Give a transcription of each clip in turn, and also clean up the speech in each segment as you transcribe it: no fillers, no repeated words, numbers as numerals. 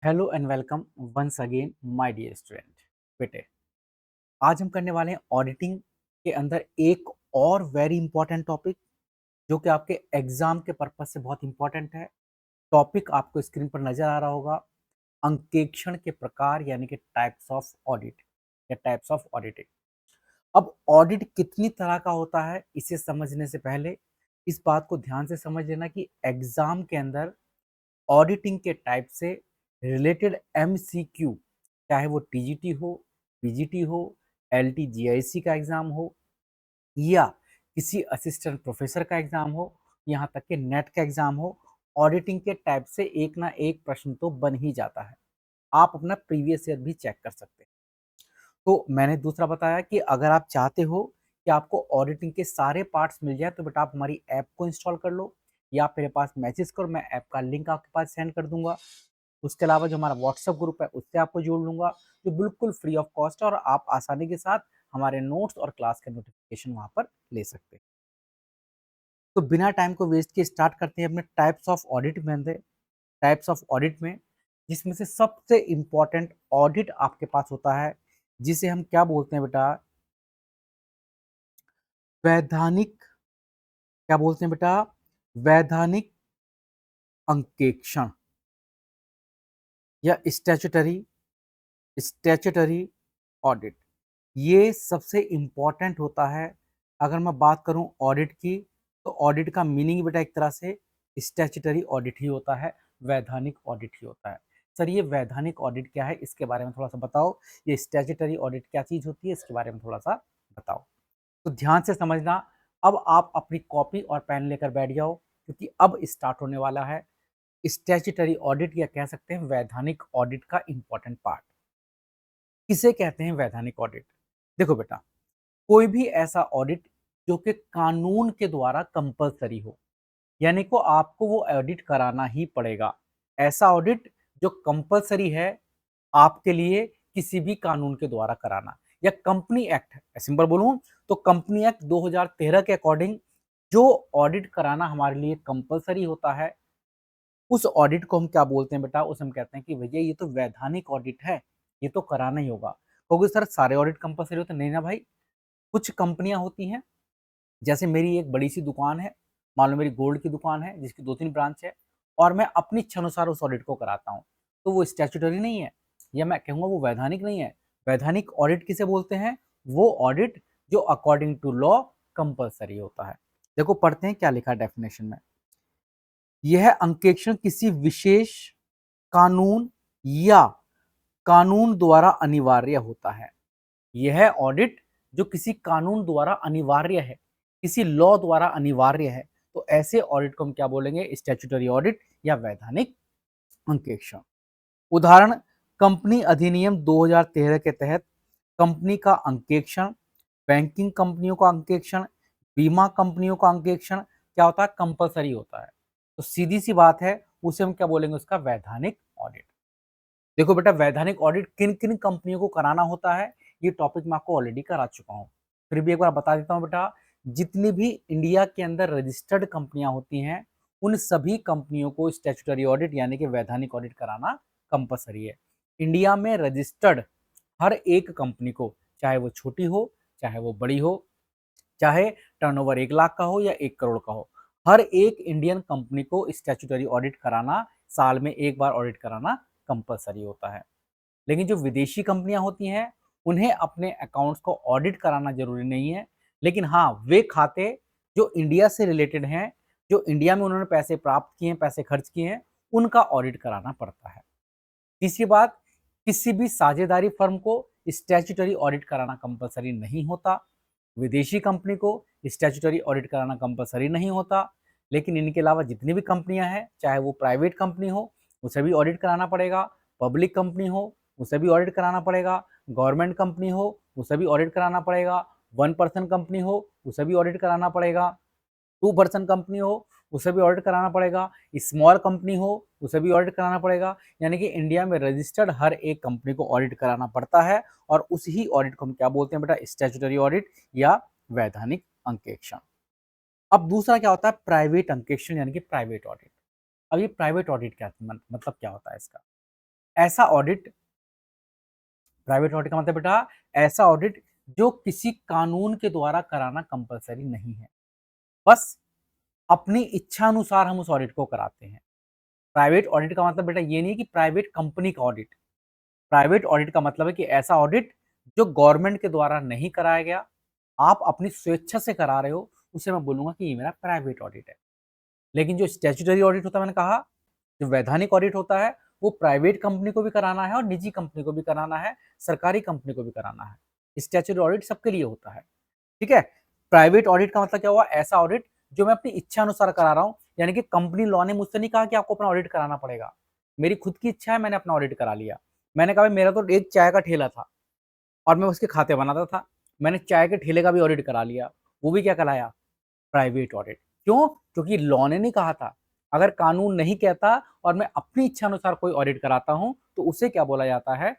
Hello and welcome once again my dear student. बेटे, आज हम करने वाले हैं ऑडिटिंग के अंदर एक और वेरी इंपॉर्टेंट टॉपिक जो कि आपके एग्जाम के पर्पज से बहुत इंपॉर्टेंट है। टॉपिक आपको स्क्रीन पर नजर आ रहा होगा। अंकेक्षण के प्रकार यानी कि टाइप्स ऑफ ऑडिट या टाइप्स ऑफ ऑडिटिंग। अब ऑडिट कितनी तरह का होता है इसे समझने से पहले इस बात को ध्यान से समझ लेना कि एग्जाम के अंदर ऑडिटिंग के टाइप से रिलेटेड एमसीक्यू, चाहे वो टीजीटी हो, पीजीटी हो, एलटीजीआईसी का एग्जाम हो या किसी असिस्टेंट प्रोफेसर का एग्जाम हो, यहाँ तक कि नेट का एग्जाम हो, ऑडिटिंग के टाइप से एक ना एक प्रश्न तो बन ही जाता है। आप अपना प्रीवियस ईयर भी चेक कर सकते हैं। तो मैंने दूसरा बताया कि अगर आप चाहते हो कि आपको ऑडिटिंग के सारे पार्ट्स मिल जाए तो बेटा आप हमारी ऐप को इंस्टॉल कर लो या आप मेरे पास मैसेज करो, मैं ऐप का लिंक आपके पास सेंड कर दूंगा। उसके अलावा जो हमारा व्हाट्सएप ग्रुप है उससे आपको जोड़ लूंगा, जो बिल्कुल फ्री ऑफ कॉस्ट है और आप आसानी के साथ हमारे नोट्स और क्लास के नोटिफिकेशन वहां पर ले सकते हैं। तो बिना टाइम को वेस्ट किए स्टार्ट करते हैं अपने टाइप्स ऑफ ऑडिट में। अंदर टाइप्स ऑफ ऑडिट में जिसमें से सबसे इंपॉर्टेंट ऑडिट आपके पास होता है जिसे हम क्या बोलते हैं बेटा, वैधानिक। क्या बोलते हैं बेटा? वैधानिक अंकेक्षण या स्टैच्यूटरी स्टैच्यूटरी ऑडिट। ये सबसे इंपॉर्टेंट होता है। अगर मैं बात करूं ऑडिट की तो ऑडिट का मीनिंग बेटा एक तरह से स्टैच्यूटरी ऑडिट ही होता है, वैधानिक ऑडिट ही होता है। सर ये वैधानिक ऑडिट क्या है, इसके बारे में थोड़ा सा बताओ। ये स्टैच्यूटरी ऑडिट क्या चीज होती है, इसके बारे में थोड़ा सा बताओ। तो ध्यान से समझना। अब आप अपनी कॉपी और पेन लेकर बैठ जाओ क्योंकि अब स्टार्ट होने वाला है स्टैच्यूटरी ऑडिट या कह सकते हैं वैधानिक ऑडिट का इंपॉर्टेंट पार्ट। किसे कहते हैं वैधानिक ऑडिट? देखो बेटा, कोई भी ऐसा ऑडिट जो कि कानून के द्वारा कंपलसरी हो, यानी को आपको वो ऑडिट कराना ही पड़ेगा। ऐसा ऑडिट जो कंपलसरी है आपके लिए किसी भी कानून के द्वारा कराना, या कंपनी एक्ट, सिंपल बोलूं तो कंपनी एक्ट 2013 के अकॉर्डिंग जो ऑडिट कराना हमारे लिए कंपलसरी होता है उस ऑडिट को हम क्या बोलते हैं बेटा? उसे हम कहते हैं कि भैया ये तो वैधानिक ऑडिट है, ये तो कराना ही होगा। क्योंकि सर सारे ऑडिट कंपलसरी होते नहीं ना भाई। कुछ कंपनियां होती हैं, जैसे मेरी एक बड़ी सी दुकान है, मान लो मेरी गोल्ड की दुकान है जिसकी 2-3 ब्रांच है, और मैं अपनी इच्छा अनुसार उस ऑडिट को कराता हूँ, तो वो स्टैट्यूटरी नहीं है, या मैं कहूँगा वो वैधानिक नहीं है। वैधानिक ऑडिट किसे बोलते हैं? वो ऑडिट जो अकॉर्डिंग टू लॉ कंपलसरी होता है। देखो पढ़ते हैं क्या लिखा है डेफिनेशन में। यह अंकेक्षण किसी विशेष कानून या कानून द्वारा अनिवार्य होता है। यह ऑडिट जो किसी कानून द्वारा अनिवार्य है, किसी लॉ द्वारा अनिवार्य है, तो ऐसे ऑडिट को हम क्या बोलेंगे? स्टैट्यूटरी ऑडिट या वैधानिक अंकेक्षण। उदाहरण, कंपनी अधिनियम 2013 के तहत कंपनी का अंकेक्षण, बैंकिंग कंपनियों का अंकेक्षण, बीमा कंपनियों का अंकेक्षण क्या होता है? कंपलसरी होता है। तो सीधी सी बात है, उसे हम क्या बोलेंगे? उसका वैधानिक ऑडिट। देखो बेटा, वैधानिक ऑडिट किन किन कंपनियों को कराना होता है ये टॉपिक मैं आपको ऑलरेडी करा चुका हूँ, फिर भी एक बार बता देता हूँ बेटा। जितनी भी इंडिया के अंदर रजिस्टर्ड कंपनियां होती हैं उन सभी कंपनियों को स्टैट्यूटरी ऑडिट यानी कि वैधानिक ऑडिट कराना कंपलसरी है। इंडिया में रजिस्टर्ड हर एक कंपनी को, चाहे वो छोटी हो चाहे वो बड़ी हो, चाहे टर्नओवर 1 लाख का हो या 1 करोड़ का हो, हर एक इंडियन कंपनी को स्टैट्यूटरी ऑडिट कराना, साल में एक बार ऑडिट कराना कंपलसरी होता है। लेकिन जो विदेशी कंपनियां होती हैं उन्हें अपने अकाउंट्स को ऑडिट कराना जरूरी नहीं है, लेकिन हाँ वे खाते जो इंडिया से रिलेटेड हैं, जो इंडिया में उन्होंने पैसे प्राप्त किए हैं, पैसे खर्च किए हैं, उनका ऑडिट कराना पड़ता है। तीसरी बात, किसी भी साझेदारी फर्म को स्टैट्यूटरी ऑडिट कराना कंपलसरी नहीं होता। विदेशी कंपनी को स्टैट्यूटरी ऑडिट कराना कंपलसरी नहीं होता, लेकिन इनके अलावा जितनी भी कंपनियां हैं, चाहे वो प्राइवेट कंपनी हो उसे भी ऑडिट कराना पड़ेगा, पब्लिक कंपनी हो उसे भी ऑडिट कराना पड़ेगा, गवर्नमेंट कंपनी हो उसे भी ऑडिट कराना पड़ेगा, 1 पर्सन कंपनी हो उसे भी ऑडिट कराना पड़ेगा, 2 पर्सन कंपनी हो उसे भी ऑडिट कराना पड़ेगा, स्मॉल कंपनी हो उसे भी ऑडिट कराना पड़ेगा। यानी कि इंडिया में रजिस्टर्ड हर एक कंपनी को ऑडिट कराना पड़ता है, और उस ही ऑडिट को हम क्या बोलते हैं बेटा? स्टैट्यूटरी ऑडिट या वैधानिक अंकेक्षण। अब दूसरा क्या होता है? प्राइवेट अंकेक्षण यानी कि प्राइवेट ऑडिट। अब ये प्राइवेट ऑडिट क्या मतलब क्या होता है इसका? ऐसा ऑडिट, प्राइवेट ऑडिट का मतलब बेटा ऐसा ऑडिट जो किसी कानून के द्वारा कराना कंपलसरी नहीं है, बस अपनी इच्छा अनुसार हम उस ऑडिट को कराते हैं। प्राइवेट ऑडिट का मतलब बेटा ये नहीं है कि प्राइवेट कंपनी का ऑडिट। प्राइवेट ऑडिट का मतलब है कि ऐसा ऑडिट जो गवर्नमेंट के द्वारा नहीं कराया गया, आप अपनी स्वेच्छा से करा रहे हो, उसे मैं बोलूंगा कि ये मेरा प्राइवेट ऑडिट है। लेकिन जो स्टैट्यूटरी ऑडिट होता है, मैंने कहा जो वैधानिक ऑडिट होता है, वो प्राइवेट कंपनी को भी कराना है और निजी कंपनी को भी कराना है, सरकारी कंपनी को भी कराना है। स्टैट्यूटरी ऑडिट सबके लिए होता है, ठीक है। प्राइवेट ऑडिट का मतलब क्या हुआ? ऐसा ऑडिट जो मैं अपनी इच्छा अनुसार करा रहा हूं, यानी कि कंपनी लॉ ने मुझसे नहीं कहा कि आपको अपना ऑडिट कराना पड़ेगा। मेरी खुद की इच्छा है, मैंने अपना ऑडिट करा लिया। मैंने कहा मेरा तो एक चाय का ठेला था और मैं उसके खाते बनाता था, मैंने चाय के ठेले का भी ऑडिट करा लिया, वो भी क्या कराया? Private audit. क्यों? क्योंकि लॉ ने नहीं कहा था। अगर कानून नहीं कहता और मैं अपनी इच्छा अनुसार कोई ऑडिट कराता हूं, तो उसे क्या बोला जाता है?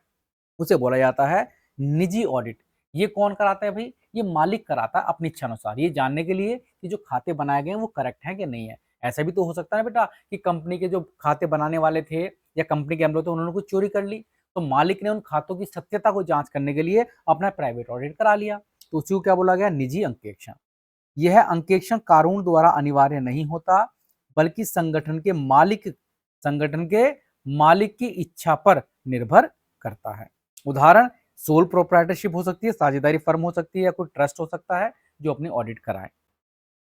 उसे बोला जाता है निजी ऑडिट। ये कौन कराता है भाई? ये मालिक कराता है अपनी इच्छा अनुसार, ये जानने के लिए कि जो खाते बनाए गए हैं वो करेक्ट हैं कि नहीं है। ऐसा भी तो हो सकता है बेटा कि कंपनी के जो खाते बनाने वाले थे या कंपनी के एम्प्लॉय थे, उन्होंने कुछ चोरी कर ली, तो मालिक ने उन खातों की सत्यता को जांच करने के लिए अपना प्राइवेट ऑडिट करा लिया, तो उसी को क्या बोला गया? निजी अंकेक्षण। यह अंकेक्षण कानून द्वारा अनिवार्य नहीं होता, बल्कि संगठन के मालिक की इच्छा पर निर्भर करता है। उदाहरण सोल प्रोप्राइटरशिप हो सकती है, साझेदारी फर्म हो सकती है, या कोई ट्रस्ट हो सकता है जो अपनी ऑडिट कराए,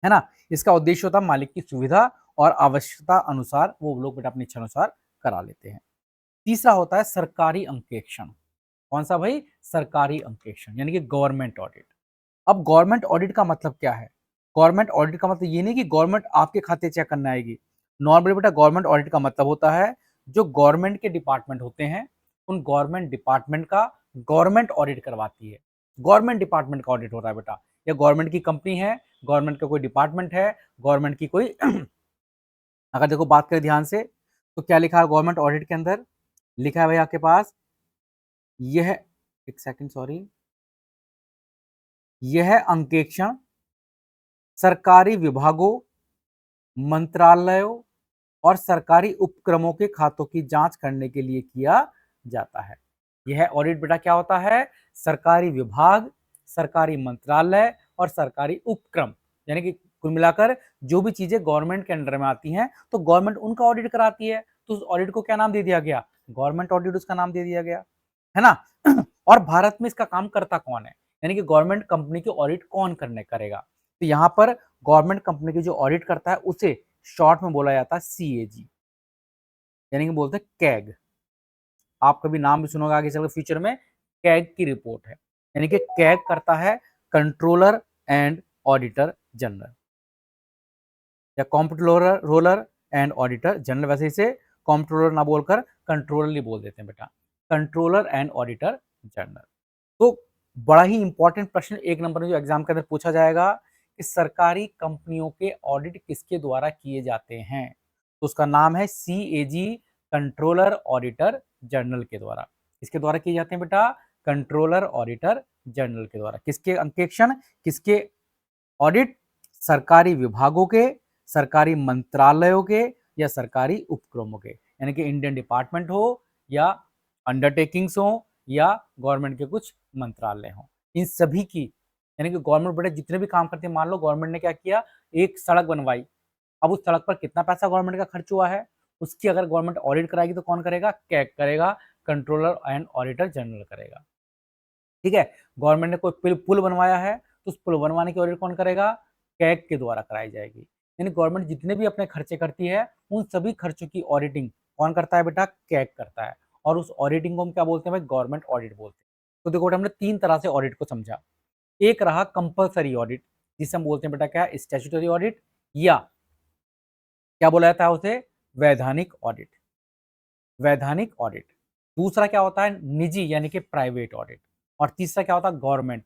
है ना। इसका उद्देश्य होता है मालिक की सुविधा और आवश्यकता अनुसार वो लोग बेटा अपनी इच्छा अनुसार करा लेते हैं। तीसरा होता है सरकारी अंकेक्षण। कौन सा भाई? सरकारी अंकेक्षण, यानी कि गवर्नमेंट ऑडिट। अब गवर्नमेंट ऑडिट का मतलब क्या है? गवर्नमेंट ऑडिट का मतलब ये नहीं कि गवर्नमेंट आपके खाते चेक करने आएगी। नॉर्मली बेटा गवर्नमेंट ऑडिट का मतलब होता है जो गवर्नमेंट के डिपार्टमेंट होते हैं, उन गवर्नमेंट डिपार्टमेंट का गवर्नमेंट ऑडिट करवाती है। गवर्नमेंट डिपार्टमेंट का ऑडिट हो रहा है बेटा, या गवर्नमेंट की कंपनी है, गवर्नमेंट का कोई डिपार्टमेंट है, गवर्नमेंट की कोई अगर देखो बात करें ध्यान से, तो क्या लिखा है गवर्नमेंट ऑडिट के अंदर? लिखा है भाई आपके पास, यह एक सेकंड सॉरी, यह अंकेक्षण सरकारी विभागों, मंत्रालयों और सरकारी उपक्रमों के खातों की जांच करने के लिए किया जाता है। यह ऑडिट बेटा क्या होता है? सरकारी विभाग, सरकारी मंत्रालय और सरकारी उपक्रम, यानी कि कुल मिलाकर जो भी चीजें गवर्नमेंट के अंडर में आती हैं, तो गवर्नमेंट उनका ऑडिट कराती है, तो उस ऑडिट को क्या नाम दे दिया गया? गवर्नमेंट ऑडिट उसका नाम दे दिया गया, है ना। और भारत में इसका काम करता कौन है? यानी कि गवर्नमेंट कंपनी की ऑडिट कौन करने करेगा? तो यहाँ पर गवर्नमेंट कंपनी की जो ऑडिट करता है उसे शॉर्ट में बोला जाता है सीएजी, यानी कि बोलते हैं कैग। आप कभी नाम भी सुनोगे आगे चलकर फ्यूचर में, कैग की रिपोर्ट है, यानी कि कैग करता है कंट्रोलर एंड ऑडिटर जनरल, या comptroller roller and auditor general. वैसे इसे कॉम्प्ट्रोलर ना बोलकर कंट्रोलर ही बोल देते हैं बेटा, कंट्रोलर एंड ऑडिटर जनरल। तो बड़ा ही इंपॉर्टेंट प्रश्न एक नंबर में जो एग्जाम के अंदर पूछा जाएगा कि सरकारी कंपनियों के ऑडिट किसके द्वारा किए जाते हैं, तो उसका नाम है सीएजी, कंट्रोलर ऑडिटर जनरल के द्वारा। किसके द्वारा किए जाते हैं बेटा? कंट्रोलर ऑडिटर जनरल के द्वारा। किसके अंकेक्षण, किसके ऑडिट? सरकारी विभागों के, सरकारी मंत्रालयों के या सरकारी उपक्रमों के, यानी कि इंडियन डिपार्टमेंट हो या अंडरटेकिंग्स हो या गवर्नमेंट के कुछ मंत्रालय हो, इन सभी की, यानी कि गवर्नमेंट बड़े जितने भी काम करते हैं, मान लो गवर्नमेंट ने क्या किया, एक सड़क बनवाई, अब उस सड़क पर कितना पैसा गवर्नमेंट का खर्च हुआ है, उसकी अगर गवर्नमेंट ऑडिट कराएगी तो कौन करेगा? कैग करेगा, कंट्रोलर एंड ऑडिटर जनरल करेगा, ठीक है। गवर्नमेंट ने कोई पुल बनवाया है, तो उस पुल बनवाने की ऑडिट कौन करेगा? कैग के द्वारा कराई जाएगी। यानी गवर्नमेंट जितने भी अपने खर्चे करती है, उन सभी खर्चों की ऑडिटिंग कौन करता है बेटा? कैग करता है, और उस ऑडिटिंग को हम क्या बोलते हैं भाई? गवर्नमेंट ऑडिट बोलते हैं। तो देखो हमने तीन तरह से ऑडिट को समझा। एक रहा कंपलसरी ऑडिट, जिसे हम बोलते हैं बेटा क्या? स्टैट्यूटरी ऑडिट, या क्या बोला जाता है उसे? वैधानिक ऑडिट, वैधानिक ऑडिट। दूसरा क्या होता है? निजी यानी कि प्राइवेट ऑडिट। और तीसरा क्या होता है? गवर्नमेंट,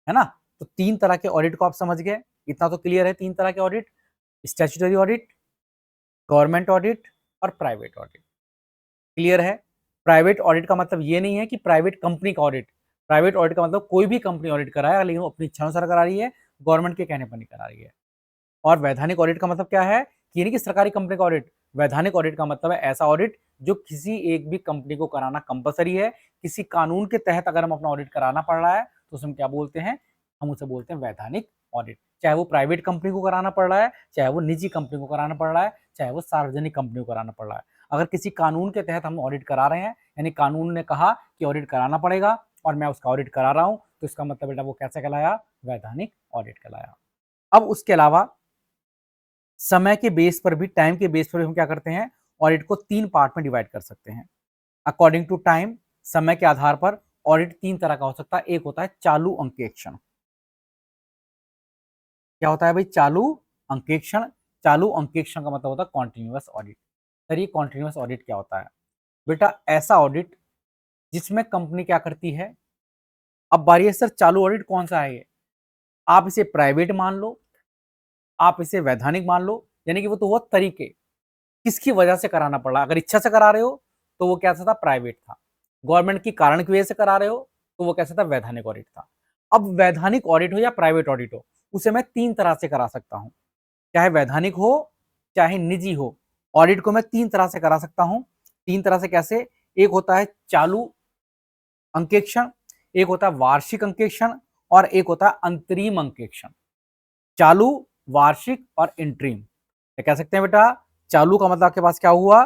है ना। तो तीन तरह के ऑडिट को आप समझ गए, इतना तो क्लियर है। तीन तरह के audit, statutory audit, government audit और प्राइवेट ऑडिट, क्लियर है। प्राइवेट ऑडिट का मतलब ये नहीं है कि प्राइवेट कंपनी का ऑडिट, प्राइवेट ऑडिट का मतलब कोई भी कंपनी ऑडिट कराए, लेकिन वो अपनी इच्छा अनुसार करा रही है, गवर्नमेंट के कहने पर नहीं करा रही है। और वैधानिक ऑडिट का मतलब क्या है? कि यानी कि सरकारी कंपनी का ऑडिट। वैधानिक ऑडिट का मतलब है ऐसा ऑडिट जो किसी एक भी कंपनी को कराना कंपलसरी है। किसी कानून के तहत अगर हम अपना ऑडिट कराना पड़ रहा है तो उसे हम क्या बोलते हैं, हम उसे बोलते हैं वैधानिक ऑडिट। चाहे वो प्राइवेट कंपनी को कराना पड़ रहा है, चाहे वो निजी कंपनी को कराना पड़ रहा है, चाहे वो सार्वजनिक कंपनी को कराना पड़ रहा है। अगर किसी कानून के तहत हम ऑडिट करा रहे हैं, यानी कानून ने कहा कि ऑडिट कराना पड़ेगा और मैं उसका ऑडिट करा रहा हूं, तो इसका मतलब बेटा वो कैसे कहलाया, वैधानिक ऑडिट कहलाया। अब उसके अलावा समय के बेस पर भी, टाइम के बेस पर भी हम क्या करते हैं, ऑडिट को 3 पार्ट में डिवाइड कर सकते हैं। अकॉर्डिंग टू टाइम, समय के आधार पर ऑडिट 3 तरह का हो सकता है। एक होता है चालू अंकेक्षण। क्या होता है भाई, चालू अंकेक्षण। चालू अंकेक्षण का मतलब होता है कॉन्टिन्यूअस ऑडिट। सर ये कॉन्टिन्यूअस ऑडिट क्या होता है? बेटा ऐसा ऑडिट जिसमें कंपनी क्या करती है, अब बारी है सर चालू ऑडिट कौन सा है ये, आप इसे प्राइवेट मान लो, आप इसे वैधानिक मान लो, यानी कि वो तो वो तरीके किसकी वजह से कराना पड़ रहा है। अगर इच्छा से करा रहे हो तो वो कैसा था, प्राइवेट था। गवर्नमेंट की कारण की वजह से करा रहे हो तो वो कैसा था, वैधानिक ऑडिट था। अब वैधानिक ऑडिट हो या प्राइवेट ऑडिट हो, उसे मैं 3 तरह से करा सकता हूं, चाहे वैधानिक हो चाहे निजी हो। ऑडिट को मैं 3 तरह से करा सकता हूं। 3 तरह से कैसे, एक होता है चालू अंकेक्षण, एक होता है वार्षिक अंकेक्षण और एक होता है अंतरिम अंकेक्षण। चालू, वार्षिक और इंटरिम। कह सकते हैं बेटा चालू का मतलब आपके पास क्या हुआ,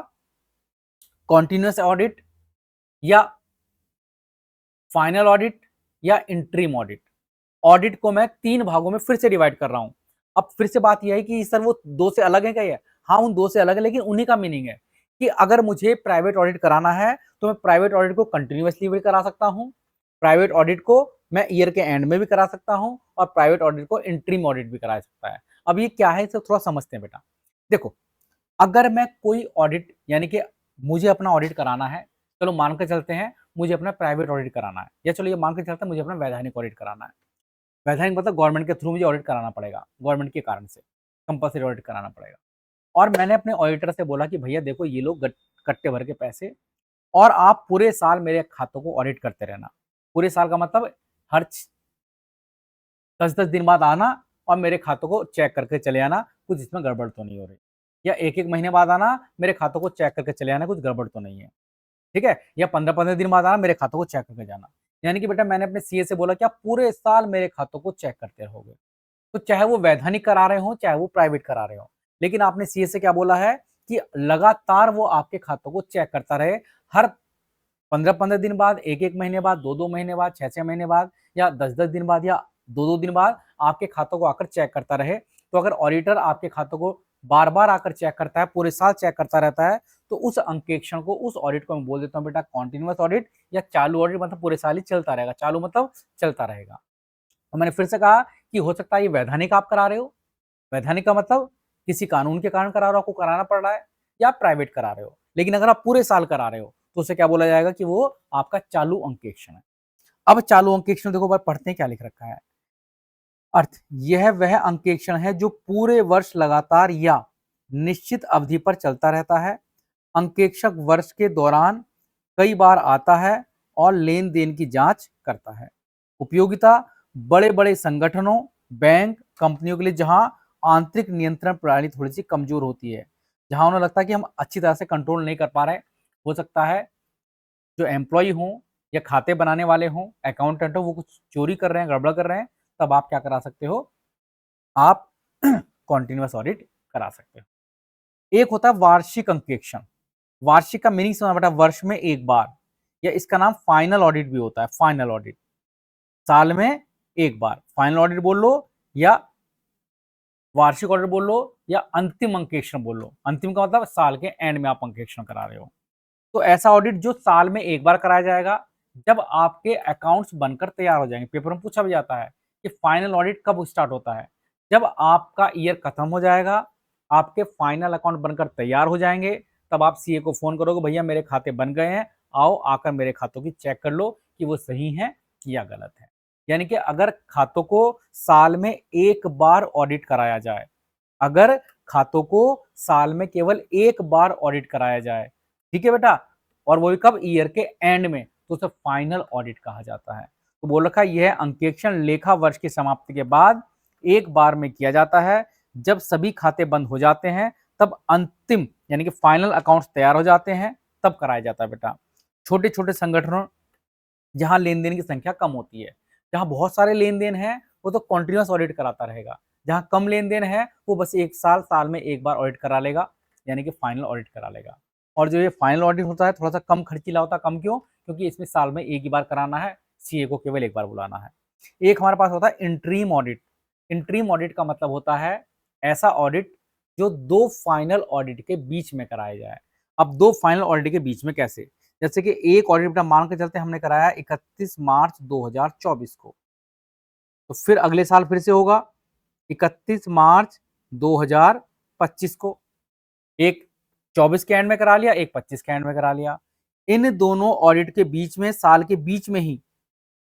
कॉन्टिन्यूअस ऑडिट या फाइनल ऑडिट या इंटरिम ऑडिट। ऑडिट को मैं 3 भागों में फिर से डिवाइड कर रहा हूं। अब फिर से बात यह है कि सर वो 2 से अलग है क्या ये? हाँ उन 2 से अलग है, लेकिन उन्हीं का मीनिंग है कि अगर मुझे प्राइवेट ऑडिट कराना है तो मैं प्राइवेट ऑडिट को कंटिन्यूअसली भी करा सकता हूं, प्राइवेट ऑडिट को मैं ईयर के एंड में भी करा सकता हूं और प्राइवेट ऑडिट को इंटरिम ऑडिट भी करा सकता है। अब ये क्या है, इसे थोड़ा समझते हैं बेटा। देखो, अगर मैं कोई ऑडिट, यानी कि मुझे अपना ऑडिट कराना है, चलो मान के चलते हैं मुझे अपना प्राइवेट ऑडिट कराना है, या चलो ये मान के चलते हैं मुझे अपना वैधानिक ऑडिट कराना है। वैधानिक मतलब गवर्नमेंट के थ्रू मुझे ऑडिट कराना पड़ेगा, गवर्नमेंट के कारण से कंपल्सरी ऑडिट कराना पड़ेगा। और मैंने अपने ऑडिटर से बोला कि भैया देखो ये लोग कट्टे भर के पैसे, और आप पूरे साल मेरे खातों को ऑडिट करते रहना। पूरे साल का मतलब हर 10-10 दिन बाद आना और मेरे खातों को चेक करके चले आना, कुछ इसमें गड़बड़ तो नहीं हो रही। या 1-1 महीने बाद आना, मेरे खातों को चेक करके चले आना, कुछ गड़बड़ तो नहीं है। ठीक है? या 15-15 दिन बाद आना, मेरे खातों को चेक करके जाना। यानी कि बेटा मैंने अपने सीए से बोला कि आप पूरे साल मेरे खातों को चेक करते रहोगे। तो चाहे वो वैधानिक करा रहे हों, चाहे वो प्राइवेट करा रहे हों। लेकिन आपने सीए से क्या बोला है कि लगातार वो आपके खातों को चेक करता रहे। हर 15-15 दिन बाद, 1-1 महीने बाद, 2-2 महीने बाद, 6-6 महीने बाद या 10-10 दिन बाद या 2-2 दिन बाद आपके खातों को आकर चेक करता रहे। तो अगर ऑडिटर आपके खातों को बार-बार आकर चेक करता है, पूरे साल चेक करता रहता है, तो उस अंकेक्षण को, उस ऑडिट को मैं बोल देता हूँ बेटा कॉन्टिन्यूअस ऑडिट या चालू ऑडिट, मतलब पूरे साल ही चलता रहेगा। चालू मतलब चलता रहेगा। तो मैंने फिर से कहा कि हो सकता है ये वैधानिक आप करा रहे हो, वैधानिक का मतलब किसी कानून के कारण करा रहे हो, आपको कराना पड़ रहा है, या प्राइवेट करा रहे हो। लेकिन अगर आप पूरे साल करा रहे हो तो उसे क्या बोला जाएगा कि वो आपका चालू अंकेक्षण है। अब चालू अंकेक्षण देखो बार पढ़ते हैं क्या लिख रखा है। अर्थ, यह वह अंकेक्षण है जो पूरे वर्ष लगातार या निश्चित अवधि पर चलता रहता है। अंकेक्षक वर्ष के दौरान कई बार आता है और लेन देन की जांच करता है। उपयोगिता, बड़े बड़े संगठनों, बैंक, कंपनियों के लिए जहां आंतरिक नियंत्रण प्रणाली थोड़ी सी कमजोर होती है, जहां उन्हें लगता है कि हम अच्छी तरह से कंट्रोल नहीं कर पा रहे। हो सकता है जो एम्प्लॉय हों या खाते बनाने वाले हों, अकाउंटेंट हो, वो कुछ चोरी कर रहे हैं, गड़बड़ कर रहे हैं, तब आप क्या करा सकते हो, आप कॉन्टिन्यूअस ऑडिट करा सकते हो। एक होता है वार्षिक अंकेक्षण। वार्षिक का मीनिंग समझना बेटा, वर्ष में एक बार, या इसका नाम फाइनल ऑडिट भी होता है। फाइनल ऑडिट, साल में एक बार फाइनल ऑडिट बोल लो, या वार्षिक ऑडिट बोल लो, या अंतिम अंकेक्षण बोल लो। अंतिम का मतलब साल के एंड में आप अंकेक्षण करा रहे हो। तो ऐसा ऑडिट जो साल में एक बार कराया जाएगा, जब आपके अकाउंट्स बनकर तैयार हो जाएंगे। पेपर में पूछा भी जाता है कि फाइनल ऑडिट कब स्टार्ट होता है, जब आपका ईयर खत्म हो जाएगा, आपके फाइनल अकाउंट बनकर तैयार हो जाएंगे, तब आप सीए को फोन करोगे, भैया मेरे खाते बन गए हैं, आओ आकर मेरे खातों की चेक कर लो कि वो सही है या गलत है। यानी कि अगर खातों को साल में एक बार ऑडिट कराया जाए, अगर खातों को साल में केवल एक बार ऑडिट कराया जाए, ठीक है बेटा, और वो भी कब, ईयर के एंड में, तो उसे फाइनल ऑडिट कहा जाता है। तो बोल रखा है यह अंकेक्षण लेखा वर्ष की समाप्ति के बाद एक बार में किया जाता है। जब सभी खाते बंद हो जाते हैं, तब अंतिम यानी कि फाइनल अकाउंट्स तैयार हो जाते हैं, तब कराया जाता है बेटा। छोटे छोटे संगठनों जहां लेन देन की संख्या कम होती है, जहां बहुत सारे लेन देन है वो तो कॉन्टिन्यूस ऑडिट कराता रहेगा, जहां कम लेन देन है वो बस एक साल में एक बार ऑडिट करा लेगा, यानी कि फाइनल ऑडिट करा लेगा। और जो ये फाइनल ऑडिट होता है थोड़ा सा कम खर्चीला होता है। कम क्यों? क्योंकि इसमें साल में एक ही बार कराना है, सीए को केवल एक बार बुलाना है। एक हमारे पास होता है इंट्रीम ऑडिट। इंट्रीम ऑडिट का मतलब होता है ऐसा ऑडिट जो दो फाइनल ऑडिट के बीच में कराया जाए। अब दो फाइनल ऑडिट के बीच में कैसे? जैसे कि एक ऑडिट बेटा मान के चलते हमने कराया 31 मार्च 2024 को, तो फिर अगले साल फिर से होगा 31 मार्च 2025 को। एक 24 के एंड में करा लिया, एक 25 के एंड में करा लिया। इन दोनों ऑडिट के बीच में, साल के बीच में ही,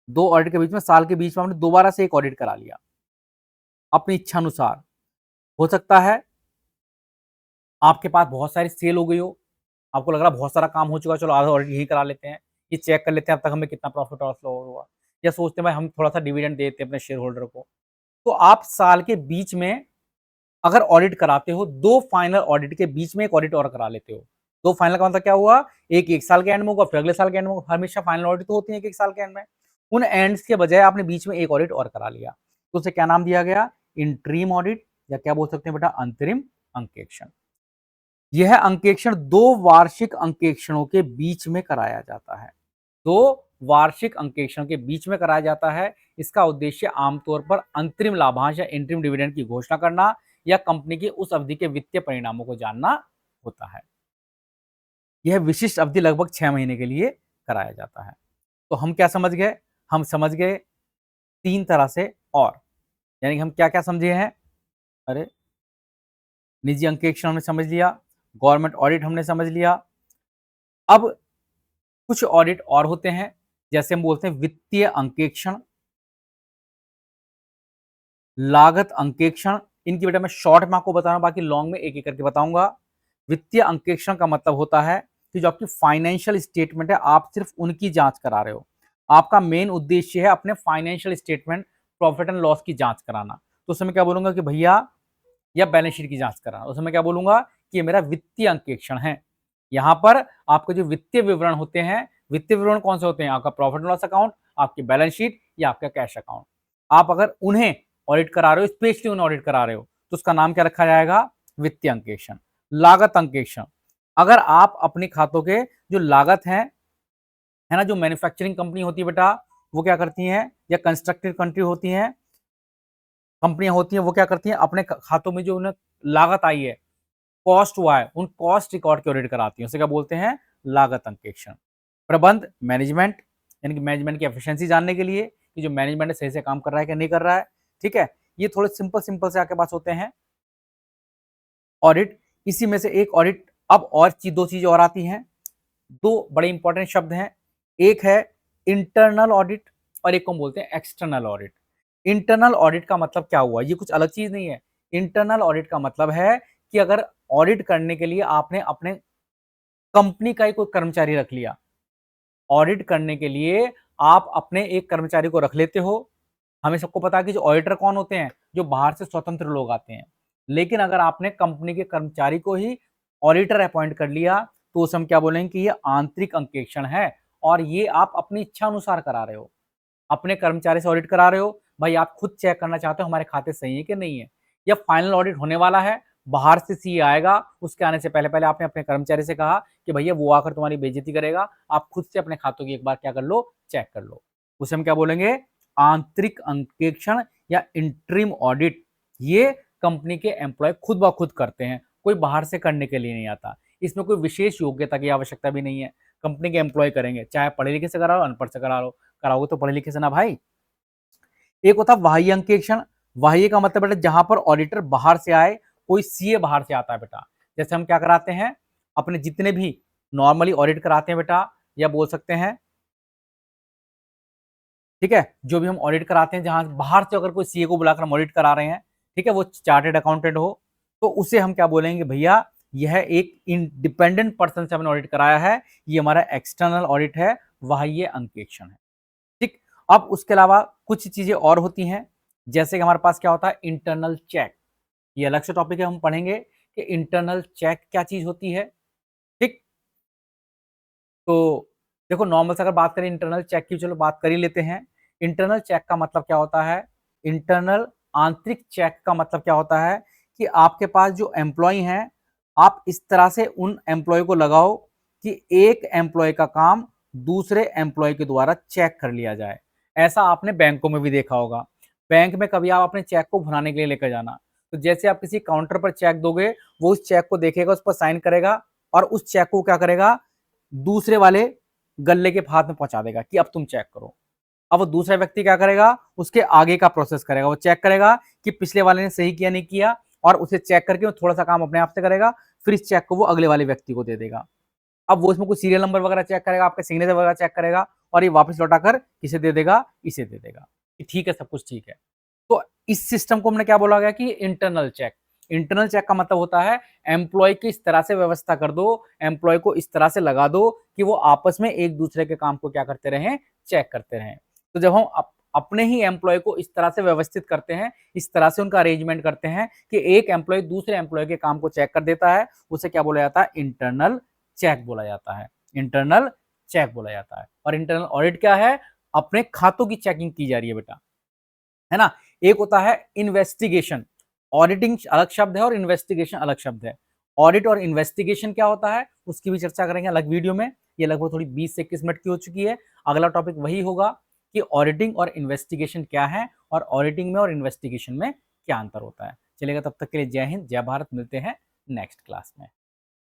दो ऑडिट के बीच में, साल के बीच में हमने दोबारा से एक ऑडिट करा लिया अपनी इच्छा अनुसार। हो सकता है आपके पास बहुत सारी सेल हो गई हो, आपको लग रहा है बहुत सारा काम हो चुका, चलो आधा ऑडिट यही करा लेते हैं, ये चेक कर लेते हैं अब तक हमें कितना प्रॉफिट और लॉस हुआ, या सोचते हैं भाई हम थोड़ा सा डिविडेंड देते हैं अपने शेयर होल्डर को। तो आप साल के बीच में अगर ऑडिट कराते हो, दो फाइनल ऑडिट के बीच में एक ऑडिट और करा लेते हो। दो फाइनल का मतलब क्या हुआ? एक साल के एंड में होगा, फिर अगले साल के एंड में होगा। हमेशा फाइनल ऑडिट तो होती है एक साल के एंड में। उन एंड्स के बजाय आपने बीच में एक ऑडिट और करा लिया, तो उसे क्या नाम दिया गया? इंट्रीम ऑडिट, या क्या बोल सकते हैं बेटा? अंतरिम अंकेक्षण। यह अंकेक्षण दो वार्षिक अंकेक्षणों के बीच में कराया जाता है। दो वार्षिक अंकेक्षण के बीच में कराया जाता है। इसका उद्देश्य आमतौर पर अंतरिम लाभांश या इंटरिम डिविडेंड की घोषणा करना या कंपनी की उस अवधि के वित्तीय परिणामों को जानना होता है। यह विशिष्ट अवधि लगभग 6 महीने के लिए कराया जाता है। तो हम क्या समझ गए? हम समझ गए तीन तरह से, और यानी कि हम क्या क्या समझे हैं? अरे, निजी अंकेक्षण हमने समझ लिया, गवर्नमेंट ऑडिट हमने समझ लिया। अब कुछ ऑडिट और होते हैं, जैसे हम बोलते हैं वित्तीय अंकेक्षण, लागत अंकेक्षण। इनकी बेटा मैं शॉर्ट में आपको बता रहा हूं, बाकी लॉन्ग में एक एक करके बताऊंगा। वित्तीय अंकेक्षण का मतलब होता है कि जो आपकी फाइनेंशियल स्टेटमेंट है, आप सिर्फ उनकी जांच करा रहे हो। आपका मेन उद्देश्य है अपने financial statement, profit and loss की जांच कराना। तो उसमें क्या बोलूंगा कि भैया, या बैलेंस शीट की जांच कराना, उसमें क्या बोलूंगा कि ये मेरा वित्तीय अंकेक्षण है। यहां पर आपके जो वित्तीय विवरण होते हैं, वित्तीय विवरण कौन से होते हैं? आपका प्रॉफिट एंड लॉस अकाउंट, आपकी बैलेंस शीट, या आपका कैश अकाउंट। आप अगर उन्हें ऑडिट करा रहे हो, स्पेशली उन्हें ऑडिट करा रहे हो, तो उसका नाम क्या रखा जाएगा? वित्तीय अंकेक्षण। लागत अंकेक्षण, अगर आप अपने खातों के जो लागत है ना, जो मैन्युफैक्चरिंग कंपनी होती है बेटा, वो क्या करती हैं, या कंस्ट्रक्टिव कंट्री होती हैं, कंपनियां होती हैं, वो क्या करती हैं? अपने खातों में जो उन्हें लागत आई है, कॉस्ट हुआ है, उन कॉस्ट रिकॉर्ड की ऑडिट कराती है। उसे क्या बोलते हैं? लागत अंकेक्षण। प्रबंध मैनेजमेंट, यानी कि मैनेजमेंट की एफिशिएंसी जानने के लिए कि जो मैनेजमेंट है सही से काम कर रहा है कि नहीं कर रहा है। ठीक है, ये थोड़े सिंपल सिंपल से आपके पास होते हैं ऑडिट। इसी में से एक ऑडिट, अब और दो चीजें और आती हैं, दो बड़े इंपॉर्टेंट शब्द हैं। एक है इंटरनल ऑडिट, और एक को हम बोलते हैं एक्सटर्नल ऑडिट। इंटरनल ऑडिट का मतलब क्या हुआ? ये कुछ अलग चीज नहीं है। इंटरनल ऑडिट का मतलब है कि अगर ऑडिट करने के लिए आपने अपने कंपनी का ही कोई कर्मचारी रख लिया, ऑडिट करने के लिए आप अपने एक कर्मचारी को रख लेते हो। हमें सबको पता है कि जो ऑडिटर कौन होते हैं? जो बाहर से स्वतंत्र लोग आते हैं। लेकिन अगर आपने कंपनी के कर्मचारी को ही ऑडिटर अपॉइंट कर लिया, तो उसे हम क्या बोलेंगे कि ये आंतरिक अंकेक्षण है, और ये आप अपनी इच्छा अनुसार करा रहे हो। अपने कर्मचारी से ऑडिट करा रहे हो, भाई आप खुद चेक करना चाहते हो हमारे खाते सही है कि नहीं है, या फाइनल ऑडिट होने वाला है, बाहर से सीए आएगा, उसके आने से पहले पहले आपने अपने कर्मचारी से कहा कि भैया वो आकर तुम्हारी बेइज्जती करेगा, आप खुद से अपने खातों की एक बार क्या कर लो? चेक कर लो। उसे हम क्या बोलेंगे? आंतरिक अंकेक्षण या इंटरिम ऑडिट। ये कंपनी के एम्प्लॉय खुद ब खुद करते हैं, कोई बाहर से करने के लिए नहीं आता। इसमें कोई विशेष योग्यता की आवश्यकता भी नहीं है, कंपनी के एम्प्लॉय करेंगे, चाहे पढ़े लिखे से करा लो, अनपढ़ से करा लो, कराओगे तो पढ़े लिखे से ना भाई। एक होता है बाह्य अंकेक्षण। बाह्य का मतलब बेटा जहां पर ऑडिटर बाहर से आए, कोई सीए बाहर से आता है बेटा। जैसे हम क्या कराते हैं, अपने जितने भी नॉर्मली ऑडिट कराते हैं बेटा, या बोल सकते हैं, ठीक है, जो भी हम ऑडिट कराते हैं, जहां बाहर से अगर कोई सीए को बुलाकर हम ऑडिट करा रहे हैं, ठीक है, वो चार्टेड अकाउंटेंट हो, तो उसे हम क्या बोलेंगे? भैया यह एक इंडिपेंडेंट पर्सन से हमने ऑडिट कराया है, ये हमारा एक्सटर्नल ऑडिट है, बाह्य अंकेक्षण है। ठीक। अब उसके अलावा कुछ चीजें और होती हैं, जैसे कि हमारे पास क्या होता है? Internal check. ये अलग से टॉपिक है, हम पढ़ेंगे कि इंटरनल चेक क्या चीज होती है। ठीक। तो देखो नॉर्मल से अगर बात करें इंटरनल चेक की, चलो बात कर ही लेते हैं। इंटरनल चेक का मतलब क्या होता है? इंटरनल आंतरिक चेक का मतलब क्या होता है कि आपके पास जो एम्प्लॉय हैं, आप इस तरह से उन एम्प्लॉय को लगाओ कि एक एम्प्लॉय का काम दूसरे एम्प्लॉय के द्वारा चेक कर लिया जाए। ऐसा आपने बैंकों में भी देखा होगा। बैंक में कभी आप अपने चेक को भुनाने के लिए लेकर जाना, तो जैसे आप किसी काउंटर पर चेक दोगे, वो उस चेक को देखेगा, उस पर साइन करेगा और उस चेक को क्या करेगा, दूसरे वाले गल्ले के हाथ में पहुंचा देगा कि अब तुम चेक करो। अब वो दूसरा व्यक्ति क्या करेगा, उसके आगे का प्रोसेस करेगा, वो चेक करेगा कि पिछले वाले ने सही किया नहीं किया, और उसे चेक करके वो थोड़ा सा काम अपने आप से करेगा, फिर इस चेक को वो अगले वाले व्यक्ति को दे देगा। अब वो इसमें कुछ सीरियल नंबर वगैरह चेक करेगा, आपके सिग्नेचर वगैरह चेक करेगा, और ये वापस लौटाकर किसे दे देगा, इसे दे देगा कि ठीक है, सब कुछ ठीक है। तो इस सिस्टम को हमने क्या बोला गया कि इंटरनल चेक। इंटरनल चेक का मतलब होता है एम्प्लॉय की इस तरह से व्यवस्था कर दो, एम्प्लॉय को इस तरह से लगा दो कि वो आपस में एक दूसरे के काम को क्या करते रहें, चेक करते रहें। तो जब हम अपने ही एम्प्लॉय को इस तरह से व्यवस्थित करते हैं, इस तरह से उनका अरेंजमेंट करते हैं कि एक एम्प्लॉय दूसरे एम्प्लॉय के काम को चेक कर देता है, उसे क्या बोला जाता है, इंटरनल चेक बोला जाता है। इंटरनल चेक बोला जाता है। और इंटरनल ऑडिट क्या है? अपने खातों की चेकिंग की जा रही है बेटा, है ना। एक होता है इन्वेस्टिगेशन। ऑडिटिंग अलग शब्द है और इन्वेस्टिगेशन अलग शब्द है। ऑडिट और इन्वेस्टिगेशन क्या होता है उसकी भी चर्चा करेंगे अलग वीडियो में। ये लगभग थोड़ी 20 से 21 मिनट की हो चुकी है। अगला टॉपिक वही होगा कि ऑडिटिंग और इन्वेस्टिगेशन क्या है और ऑडिटिंग में और इन्वेस्टिगेशन में क्या अंतर होता है। चलेगा, तब तक के लिए जय हिंद, जय भारत। मिलते हैं नेक्स्ट क्लास में।